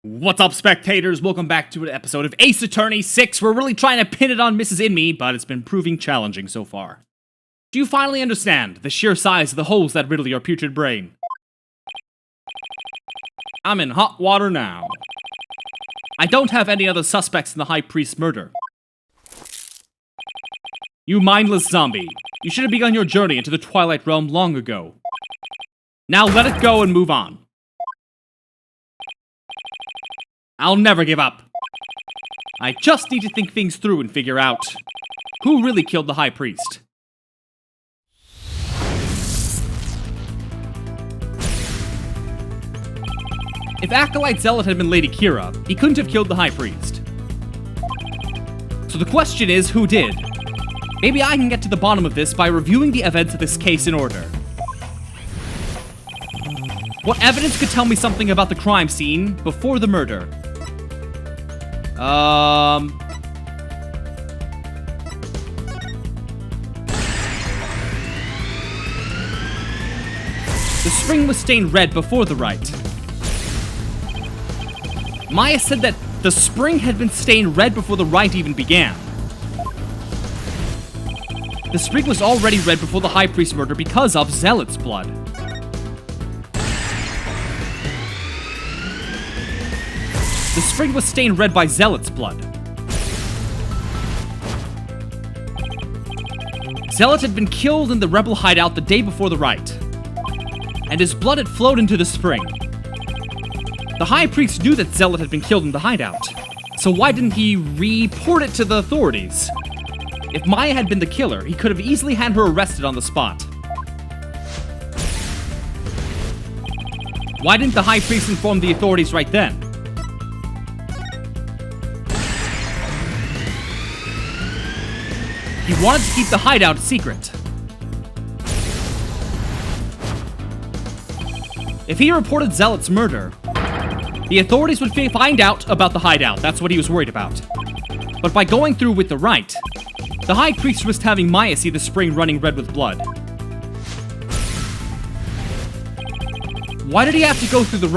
What's up, spectators? Welcome back to an episode of Ace Attorney 6. We're really trying to pin it on Mrs. Inme, but it's been proving challenging so far. Do you finally understand the sheer size of the holes that riddle your putrid brain? I'm in hot water now. I don't have any other suspects in the High Priest's murder. You mindless zombie. You should have begun your journey into the Twilight Realm long ago. Now let it go and move on. I'll never give up. I just need to think things through and figure out who really killed the High Priest. If Acolyte Zealot had been Lady Kira, he couldn't have killed the High Priest. So the question is, who did? Maybe I can get to the bottom of this by reviewing the events of this case in order. What evidence could tell me something about the crime scene before the murder? The spring was stained red before the rite. Maya said that the spring had been stained red before the rite even began. The spring was already red before the High Priest murder because of Zealot's blood. The spring was stained red by Zealot's blood. Zealot had been killed in the rebel hideout the day before the rite, and his blood had flowed into the spring. The High Priest knew that Zealot had been killed in the hideout, so why didn't he report it to the authorities? If Maya had been the killer, he could have easily had her arrested on the spot. Why didn't the High Priest inform the authorities right then? He wanted to keep the hideout a secret. If he reported Zealot's murder, the authorities would find out about the hideout. That's what he was worried about. But by going through with the rite, the High Priest risked having Maya see the spring running red with blood. Why did he have to go through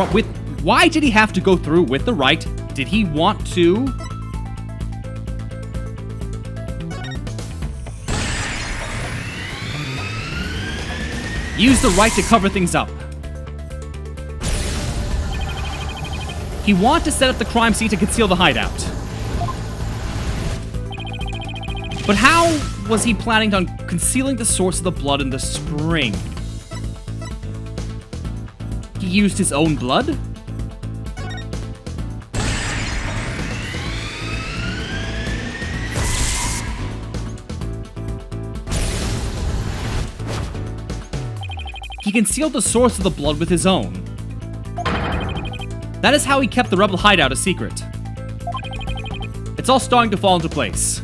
Why did he have to go through with the rite? Did he want to use the rite to cover things up? He wanted to set up the crime scene to conceal the hideout. But how was he planning on concealing the source of the blood in the spring? He used his own blood? He concealed the source of the blood with his own. That is how he kept the rebel hideout a secret. It's all starting to fall into place.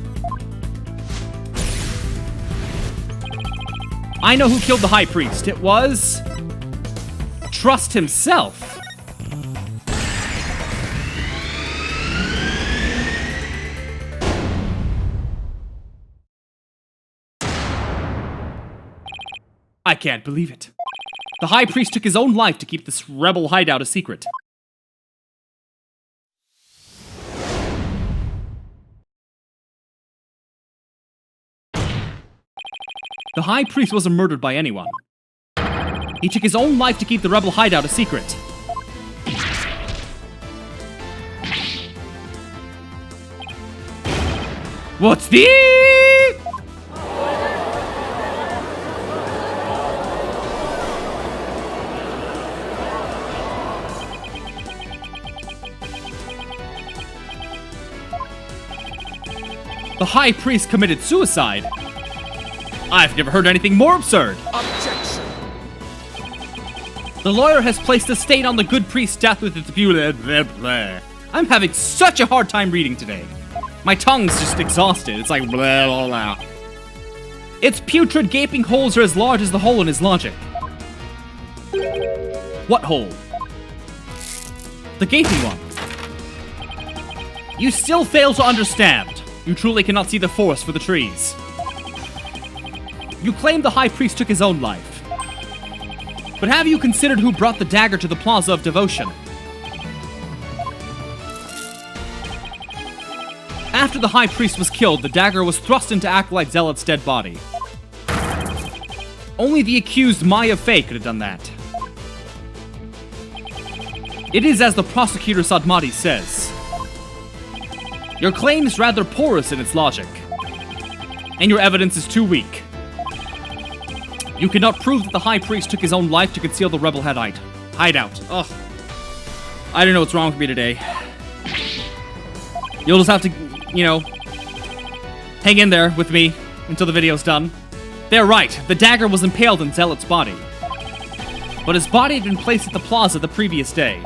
I know who killed the High Priest. It was Trust himself. I can't believe it. The High Priest took his own life to keep this rebel hideout a secret. The High Priest wasn't murdered by anyone. He took his own life to keep the rebel hideout a secret. What's the... The High Priest committed suicide? I've never heard anything more absurd. Objection. The lawyer has placed a stain on the good priest's death with its blah, blah, blah. I'm having such a hard time reading today. My tongue's just exhausted. It's like blah, blah, blah. Its putrid gaping holes are as large as the hole in his logic. What hole? The gaping one. You still fail to understand. You truly cannot see the forest for the trees. You claim the High Priest took his own life. But have you considered who brought the dagger to the Plaza of Devotion? After the High Priest was killed, the dagger was thrust into Acolyte Zealot's dead body. Only the accused Maya Fei could have done that. It is as the prosecutor Sadmati says. Your claim is rather porous in its logic, and your evidence is too weak. You cannot prove that the High Priest took his own life to conceal the rebel hideout. Ugh. I don't know what's wrong with me today. You'll just have to, you know, hang in there with me until the video's done. They're right, the dagger was impaled in Zealot's body. But his body had been placed at the plaza the previous day.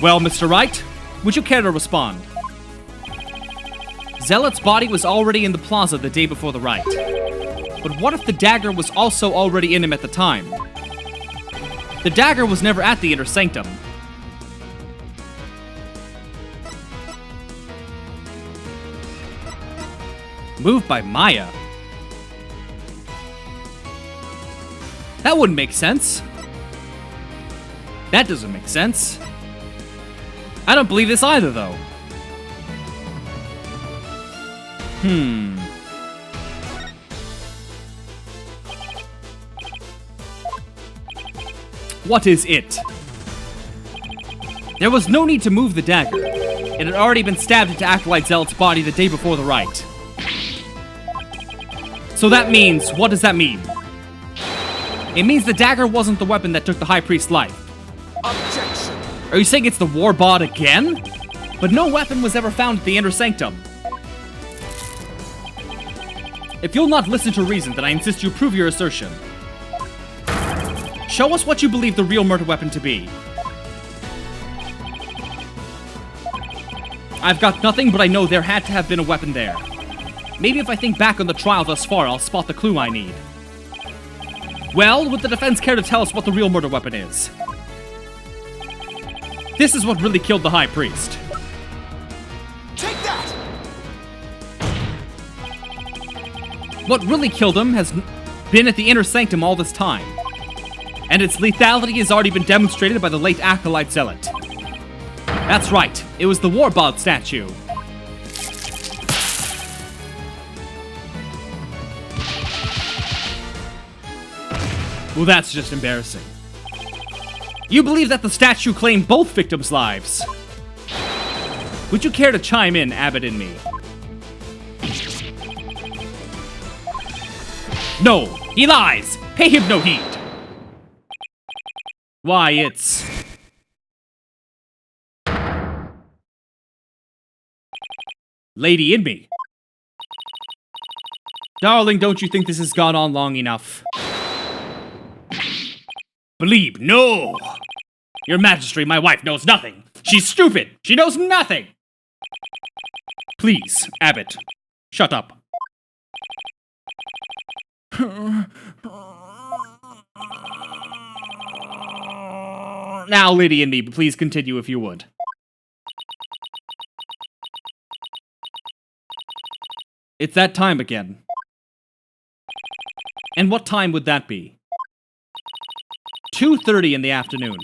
Well, Mr. Wright, would you care to respond? Zealot's body was already in the plaza the day before the riot. But what if the dagger was also already in him at the time? The dagger was never at the inner sanctum. Moved by Maya? That wouldn't make sense. That doesn't make sense. I don't believe this either, though. What is it? There was no need to move the dagger. It had already been stabbed into Acolyte Zealot's body the day before the riot. So that means, what does that mean? It means the dagger wasn't the weapon that took the High Priest's life. Objection! Are you saying it's the war bot again? But no weapon was ever found at the inner sanctum. If you'll not listen to reason, then I insist you prove your assertion. Show us what you believe the real murder weapon to be. I've got nothing, but I know there had to have been a weapon there. Maybe if I think back on the trial thus far, I'll spot the clue I need. Well, would the defense care to tell us what the real murder weapon is? This is what really killed the High Priest. Take that! What really killed him has been at the inner sanctum all this time. And its lethality has already been demonstrated by the late Acolyte Zealot. That's right, it was the Warbod statue. Well, that's just embarrassing. You believe that the statue claimed both victims' lives. Would you care to chime in, Abbott and me? No, he lies! Pay him no heed! Why, it's... Lady in me. Darling, don't you think this has gone on long enough? Believe, no! Your Majesty, my wife knows nothing. She's stupid. She knows nothing. Please, Abbott, shut up. Now, Lady in me, please continue if you would. It's that time again. And what time would that be? 2:30 in the afternoon,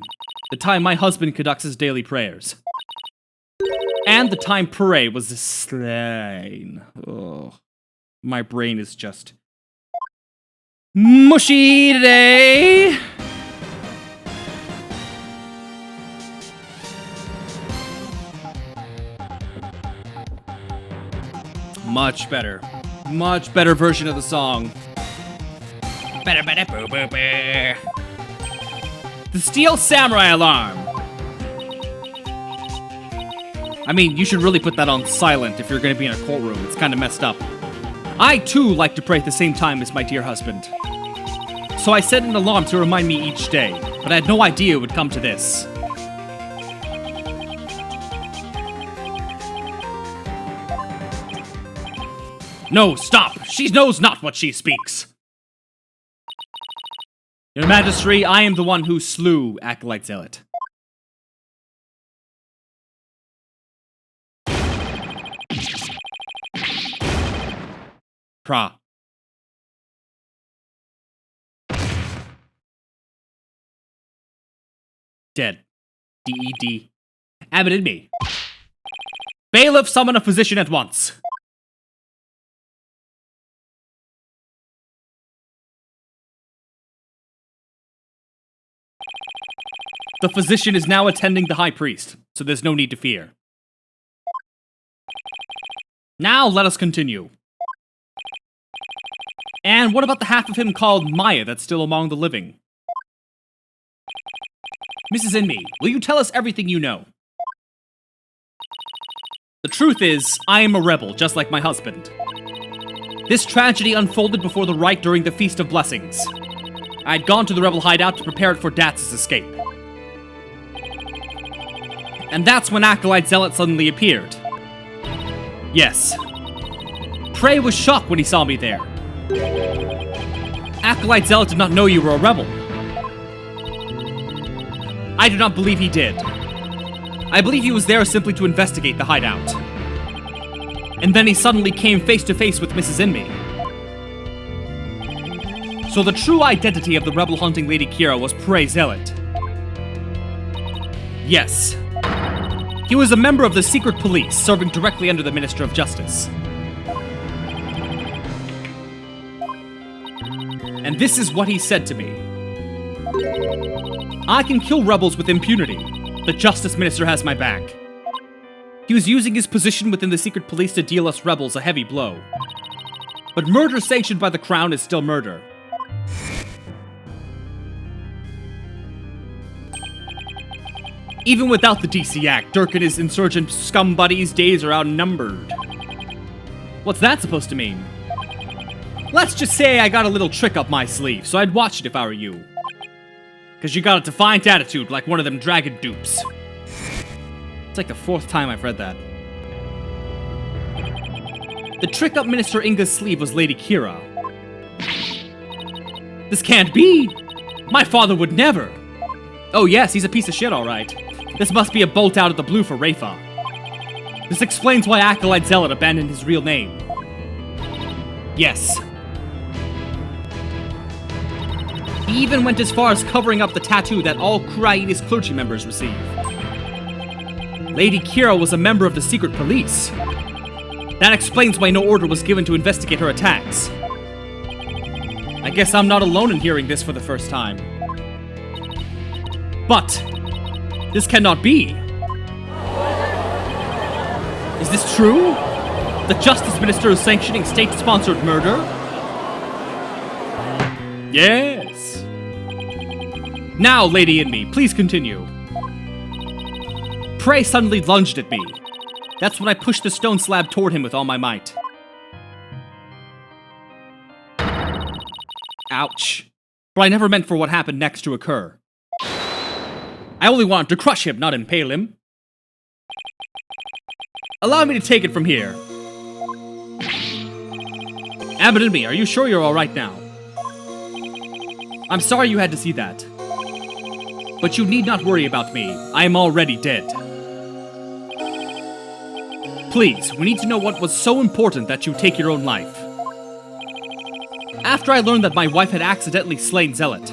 the time my husband conducts his daily prayers. And the time Puree was slain. Oh, my brain is just mushy today. Much better. Much better version of the song. The Steel Samurai alarm! I mean, you should really put that on silent if you're gonna be in a courtroom. It's kinda messed up. I, too, like to pray at the same time as my dear husband. So I set an alarm to remind me each day, but I had no idea it would come to this. No, stop! She knows not what she speaks! Your Majesty, I am the one who slew Acolyte Zealot. Pra. Dead. D-E-D. Abbott and me. Bailiff, summon a physician at once. The physician is now attending the high priest, so there's no need to fear. Now let us continue. And what about the half of him called Maya that's still among the living? Mrs. Inmi, will you tell us everything you know? The truth is, I am a rebel, just like my husband. This tragedy unfolded before the rite during the Feast of Blessings. I had gone to the rebel hideout to prepare it for Dats's escape. And that's when Acolyte Zealot suddenly appeared. Yes. Prey was shocked when he saw me there. Acolyte Zealot did not know you were a rebel. I do not believe he did. I believe he was there simply to investigate the hideout. And then he suddenly came face to face with Mrs. Inmi. So the true identity of the rebel hunting Lady Kira was Prey Zealot. Yes. He was a member of the secret police, serving directly under the Minister of Justice. And this is what he said to me. I can kill rebels with impunity. The Justice Minister has my back. He was using his position within the secret police to deal us rebels a heavy blow. But murder sanctioned by the Crown is still murder. Even without the DC Act, Dirk and his insurgent scum buddies' days are outnumbered. What's that supposed to mean? Let's just say I got a little trick up my sleeve, so I'd watch it if I were you. Cause you got a defiant attitude like one of them dragon dupes. It's like the 4th time I've read that. The trick up Minister Inga's sleeve was Lady Kira. This can't be! My father would never! Oh yes, he's a piece of shit, alright. This must be a bolt out of the blue for Rafa. This explains why Acolyte Zealot abandoned his real name. Yes. He even went as far as covering up the tattoo that all Kurai's clergy members receive. Lady Kira was a member of the secret police. That explains why no order was given to investigate her attacks. I guess I'm not alone in hearing this for the first time. But this cannot be. Is this true? The Justice Minister is sanctioning state-sponsored murder? Yes. Now, Lady Inmi, please continue. Prey suddenly lunged at me. That's when I pushed the stone slab toward him with all my might. Ouch. But I never meant for what happened next to occur. I only wanted to crush him, not impale him. Allow me to take it from here. Abbot Inmi, are you sure you're alright now? I'm sorry you had to see that. But you need not worry about me. I am already dead. Please, we need to know what was so important that you take your own life. After I learned that my wife had accidentally slain Zealot,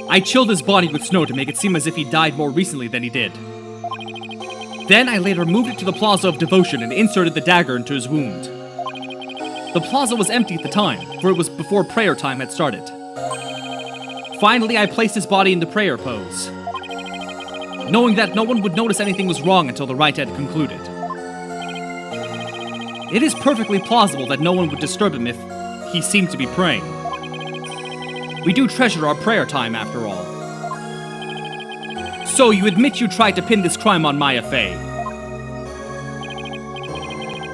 I chilled his body with snow to make it seem as if he died more recently than he did. Then I later moved it to the Plaza of Devotion and inserted the dagger into his wound. The plaza was empty at the time, for it was before prayer time had started. Finally, I placed his body in the prayer pose, knowing that no one would notice anything was wrong until the rite had concluded. It is perfectly plausible that no one would disturb him if he seemed to be praying. We do treasure our prayer time, after all. So, you admit you tried to pin this crime on Maya Fey?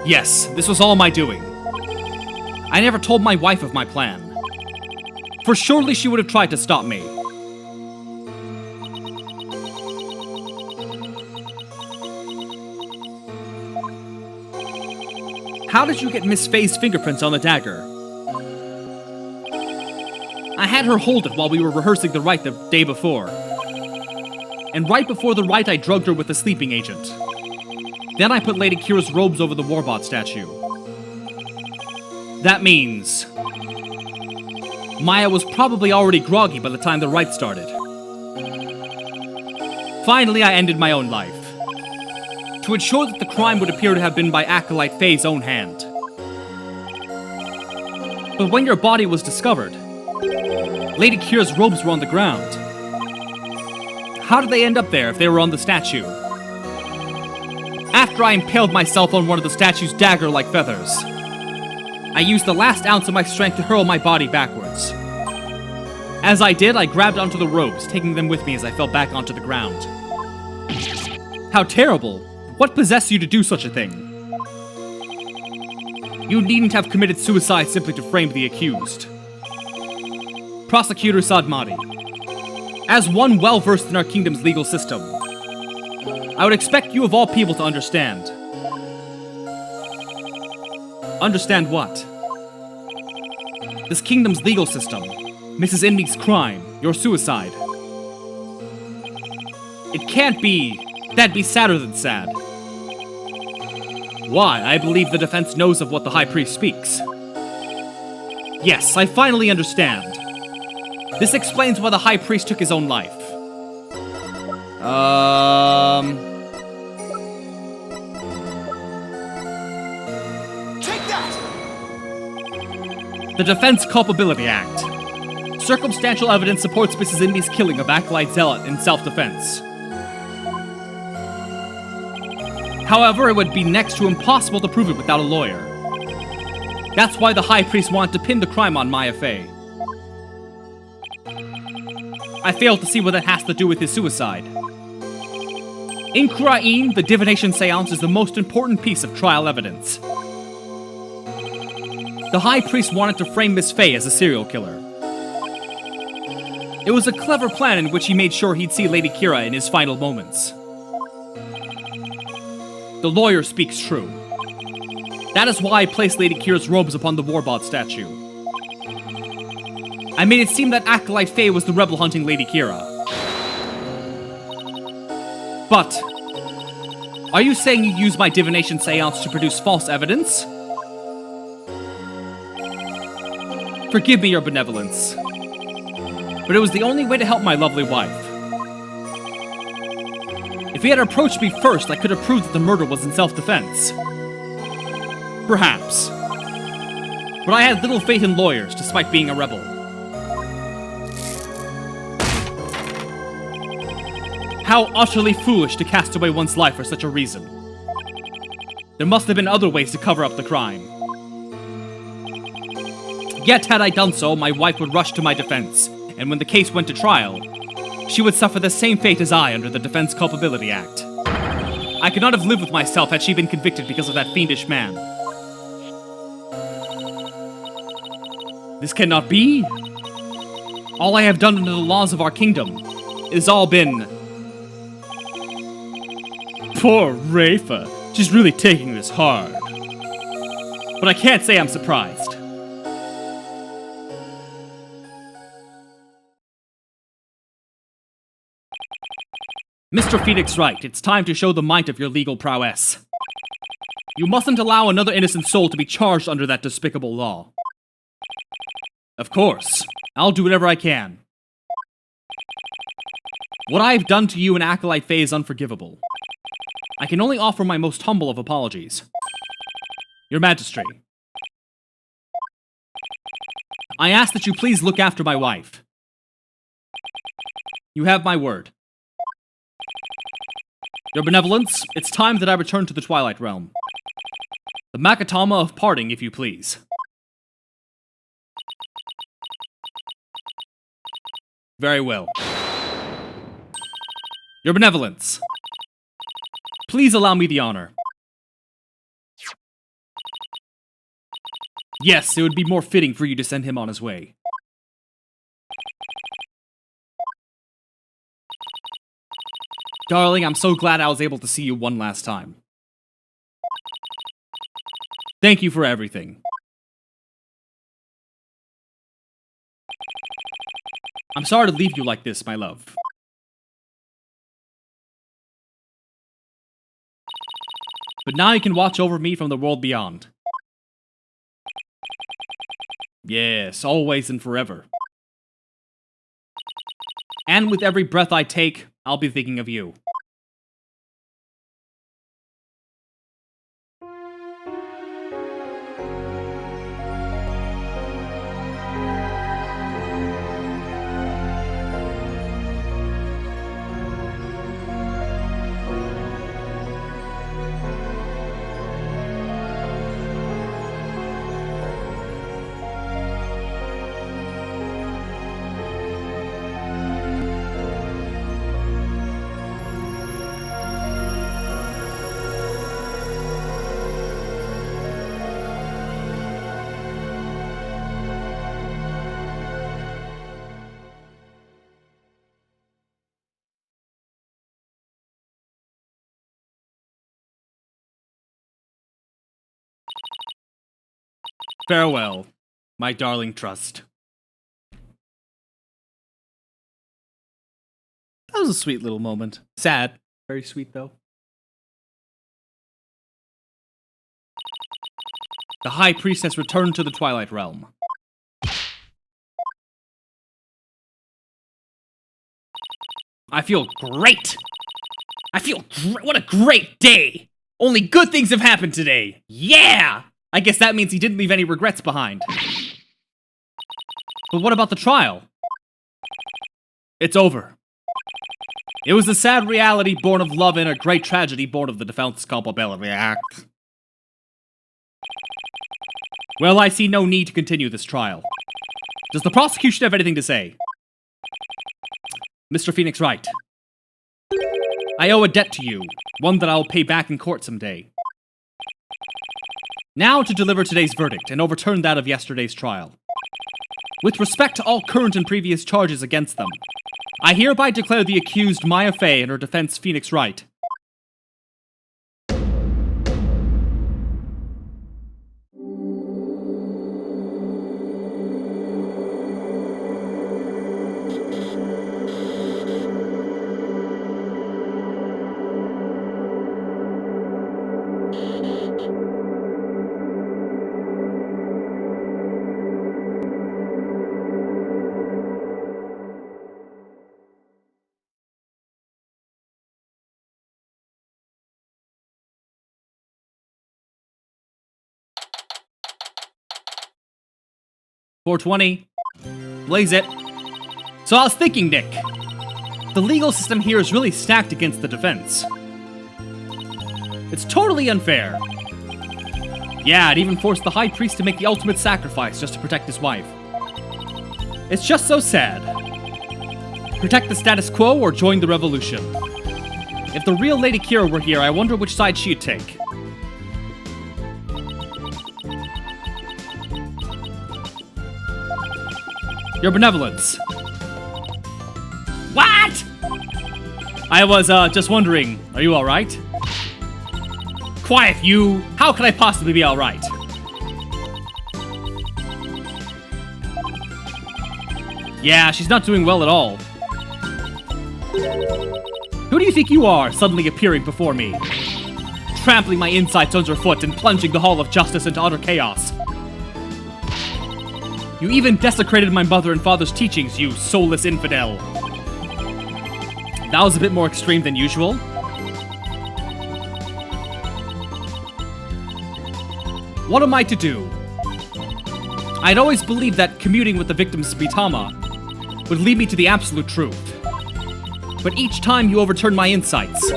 Yes, this was all my doing. I never told my wife of my plan. For surely she would have tried to stop me. How did you get Miss Fey's fingerprints on the dagger? I had her hold it while we were rehearsing the rite the day before. And right before the rite, I drugged her with a sleeping agent. Then I put Lady Kira's robes over the Warbot statue. That means Maya was probably already groggy by the time the rite started. Finally, I ended my own life. to ensure that the crime would appear to have been by Acolyte Faye's own hand. But when your body was discovered, Lady Kira's robes were on the ground. How did they end up there if they were on the statue? After I impaled myself on one of the statue's dagger-like feathers, I used the last ounce of my strength to hurl my body backwards. As I did, I grabbed onto the robes, taking them with me as I fell back onto the ground. How terrible! What possessed you to do such a thing? You needn't have committed suicide simply to frame the accused. Prosecutor Sadmati, as one well-versed in our kingdom's legal system, I would expect you of all people to understand. Understand what? This kingdom's legal system, Mrs. Indy's crime, your suicide. It can't be. That'd be sadder than sad. Why? I believe the defense knows of what the High Priest speaks. Yes, I finally understand. This explains why the High Priest took his own life. Take that! The Defense Culpability Act. Circumstantial evidence supports Mrs. Indy's killing of Acolyte Zealot in self-defense. However, it would be next to impossible to prove it without a lawyer. That's why the High Priest wanted to pin the crime on Maya Fey. I fail to see what that has to do with his suicide. In Kurain, the divination seance is the most important piece of trial evidence. The High Priest wanted to frame Miss Fey as a serial killer. It was a clever plan in which he made sure he'd see Lady Kira in his final moments. The lawyer speaks true. That is why I placed Lady Kira's robes upon the Warbot statue. I made it seem that Acolyte Faye was the rebel hunting Lady Kira. But, are you saying you used my divination seance to produce false evidence? Forgive me your benevolence, but it was the only way to help my lovely wife. If he had approached me first, I could have proved that the murder was in self-defense. Perhaps. But I had little faith in lawyers, despite being a rebel. How utterly foolish to cast away one's life for such a reason. There must have been other ways to cover up the crime. Yet had I done so, my wife would rush to my defense, and when the case went to trial, she would suffer the same fate as I under the Defense Culpability Act. I could not have lived with myself had she been convicted because of that fiendish man. This cannot be. All I have done under the laws of our kingdom is all been... Poor Rafa. She's really taking this hard. But I can't say I'm surprised. Mr. Phoenix Wright, it's time to show the might of your legal prowess. You mustn't allow another innocent soul to be charged under that despicable law. Of course. I'll do whatever I can. What I've done to you and Acolyte Faye is unforgivable. I can only offer my most humble of apologies. Your Majesty, I ask that you please look after my wife. You have my word. Your Benevolence, it's time that I return to the Twilight Realm. The Makatama of Parting, if you please. Very well. Your Benevolence, please allow me the honor. Yes, it would be more fitting for you to send him on his way. Darling, I'm so glad I was able to see you one last time. Thank you for everything. I'm sorry to leave you like this, my love. But now you can watch over me from the world beyond. Yes, always and forever. And with every breath I take, I'll be thinking of you. Farewell, my darling trust. That was a sweet little moment. Sad. Very sweet, though. The High Priest has returned to the Twilight Realm. I feel great! What a great day! Only good things have happened today! Yeah! I guess that means he didn't leave any regrets behind. But what about the trial? It's over. It was a sad reality born of love and a great tragedy born of the defense culpability act. Well, I see no need to continue this trial. Does the prosecution have anything to say? Mr. Phoenix Wright, I owe a debt to you, one that I will pay back in court someday. Now to deliver today's verdict and overturn that of yesterday's trial. With respect to all current and previous charges against them, I hereby declare the accused Maya Fey and her defense Phoenix Wright. .420. Blaze it. So I was thinking, Nick. The legal system here is really stacked against the defense. It's totally unfair. Yeah, it even forced the High Priest to make the ultimate sacrifice just to protect his wife. It's just so sad. Protect the status quo or join the revolution. If the real Lady Kira were here, I wonder which side she'd take. Your benevolence. What? I was, just wondering, are you alright? Quiet, you! How could I possibly be alright? Yeah, she's not doing well at all. Who do you think you are, suddenly appearing before me? Trampling my insides underfoot and plunging the Hall of Justice into utter chaos. You even desecrated my mother and father's teachings, you soulless infidel. That was a bit more extreme than usual. What am I to do? I'd always believed that commuting with the victim's Mitama would lead me to the absolute truth. But each time you overturned my insights,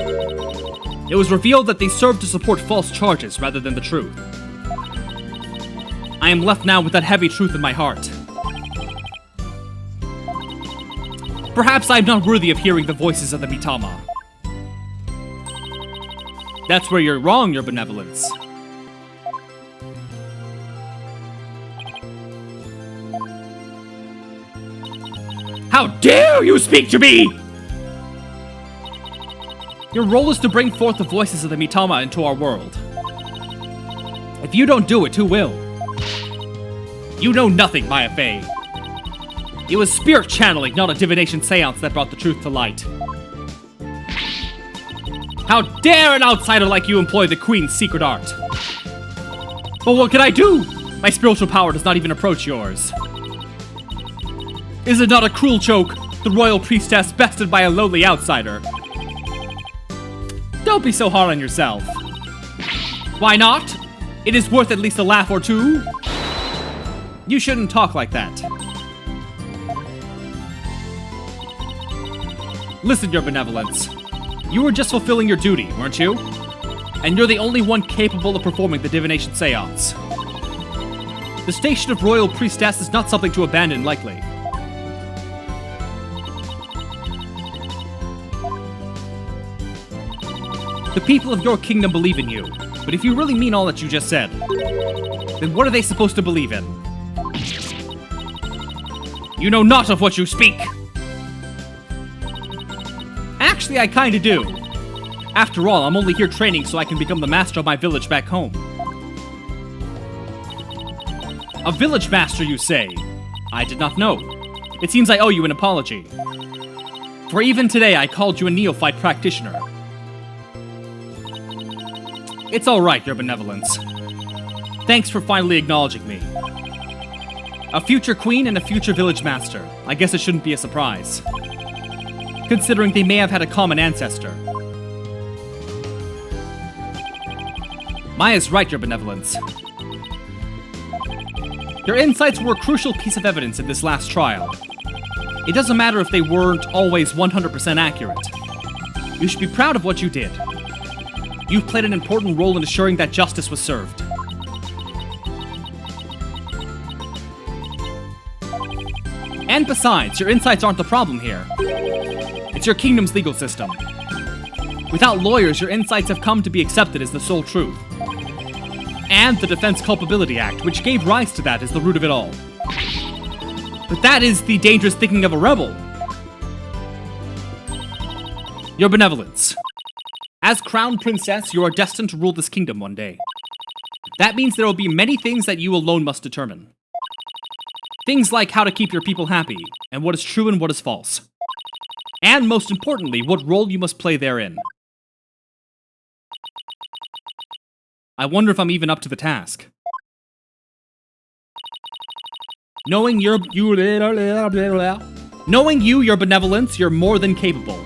it was revealed that they served to support false charges rather than the truth. I am left now with that heavy truth in my heart. Perhaps I am not worthy of hearing the voices of the Mitama. That's where you're wrong, your benevolence. How dare you speak to me! Your role is to bring forth the voices of the Mitama into our world. If you don't do it, who will? You know nothing, Maya Fey. It was spirit channeling, not a divination seance that brought the truth to light. How dare an outsider like you employ the Queen's secret art? But what can I do? My spiritual power does not even approach yours. Is it not a cruel joke, the royal priestess bested by a lowly outsider? Don't be so hard on yourself. Why not? It is worth at least a laugh or two. You shouldn't talk like that. Listen, your benevolence. You were just fulfilling your duty, weren't you? And you're the only one capable of performing the divination seance. The station of royal priestess is not something to abandon lightly. The people of your kingdom believe in you, but if you really mean all that you just said, then what are they supposed to believe in? You know not of what you speak! Actually, I kinda do. After all, I'm only here training so I can become the master of my village back home. A village master, you say? I did not know. It seems I owe you an apology. For even today, I called you a neophyte practitioner. It's alright, your benevolence. Thanks for finally acknowledging me. A future queen and a future village master. I guess it shouldn't be a surprise, considering they may have had a common ancestor. Maya's right, your benevolence. Your insights were a crucial piece of evidence in this last trial. It doesn't matter if they weren't always 100% accurate. You should be proud of what you did. You've played an important role in assuring that justice was served. And besides, your insights aren't the problem here. It's your kingdom's legal system. Without lawyers, your insights have come to be accepted as the sole truth. And the Defense Culpability Act, which gave rise to that, is the root of it all. But that is the dangerous thinking of a rebel. Your benevolence. As Crown Princess, you are destined to rule this kingdom one day. That means there will be many things that you alone must determine. Things like how to keep your people happy, and what is true and what is false. And most importantly, what role you must play therein. I wonder if I'm even up to the task. Knowing you, your benevolence, you're more than capable.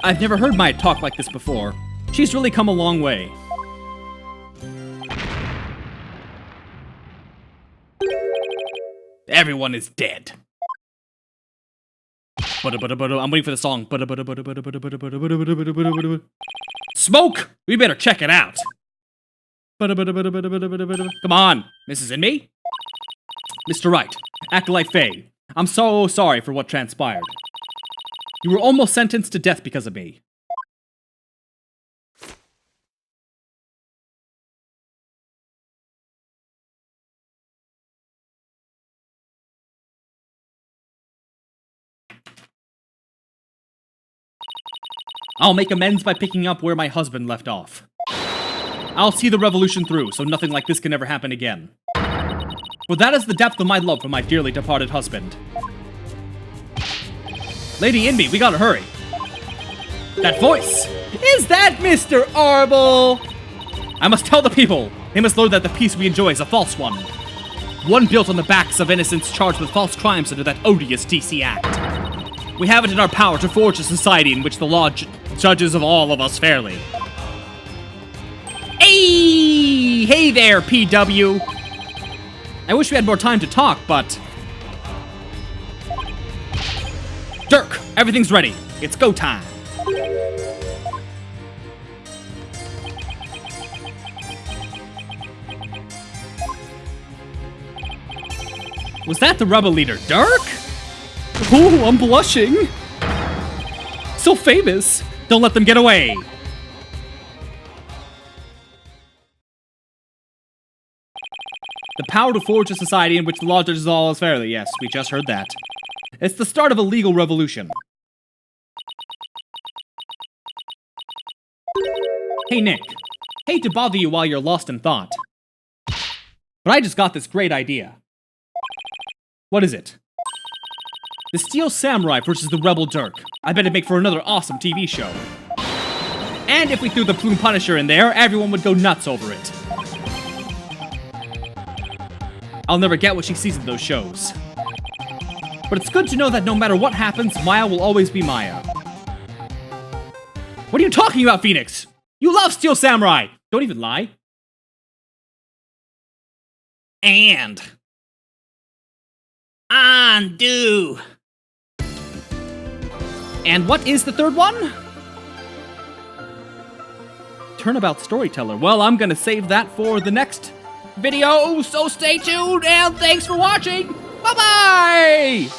I've never heard Maya talk like this before. She's really come a long way. Everyone is dead. I'm waiting for the song. Smoke! We better check it out. Come on, Mrs. and me? Mr. Wright, Acolyte Faye, I'm so sorry for what transpired. You were almost sentenced to death because of me. I'll make amends by picking up where my husband left off. I'll see the revolution through, so nothing like this can ever happen again. For that is the depth of my love for my dearly departed husband. Lady Inby, we gotta hurry. That voice! Is that Mr. Arble? I must tell the people. They must learn that the peace we enjoy is a false one. One built on the backs of innocents charged with false crimes under that odious DC Act. We have it in our power to forge a society in which the law judges of all of us fairly. Hey! Hey there, PW! I wish we had more time to talk, but... Dirk, everything's ready. It's go time. Was that the rebel leader, Dirk? Ooh, I'm blushing. So famous. Don't let them get away. The power to forge a society in which the law judges all as fairly. Yes, we just heard that. It's the start of a legal revolution. Hey, Nick. Hate to bother you while you're lost in thought, but I just got this great idea. What is it? The Steel Samurai versus the Rebel Dirk. I bet it'd make for another awesome TV show. And if we threw the Plume Punisher in there, everyone would go nuts over it. I'll never get what she sees in those shows. But it's good to know that no matter what happens, Maya will always be Maya. What are you talking about, Phoenix? You love Steel Samurai! Don't even lie. And... undo. And what is the third one? Turnabout Storyteller. Well, I'm gonna save that for the next video, so stay tuned, and thanks for watching! Bye-bye!